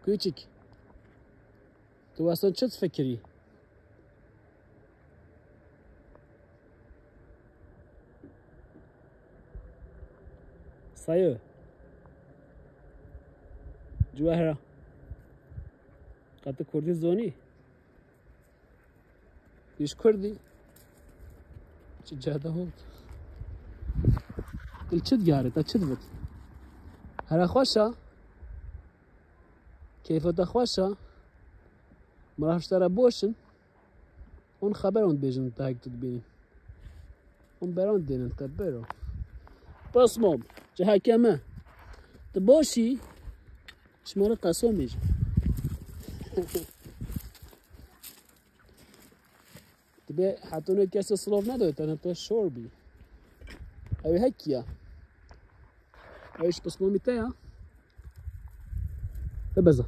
کوچک تو اصلا چه فکری؟ سایه جواهره قطع کردی زونی دیش کردی چه جاده بود دل چت گاره تا چت بود هر خوشه کیفت خوشه مراهش ترا باشن اون خبر اون بیجن تاگ تو ببینیم اون بران دینن برو بس مام چه حکمه تو باشی شماره قسم میشه تبي حتى انا كاس الصلوف ندوت انا تو شوربي او هكيا ايش بس مامي تاعها ببزه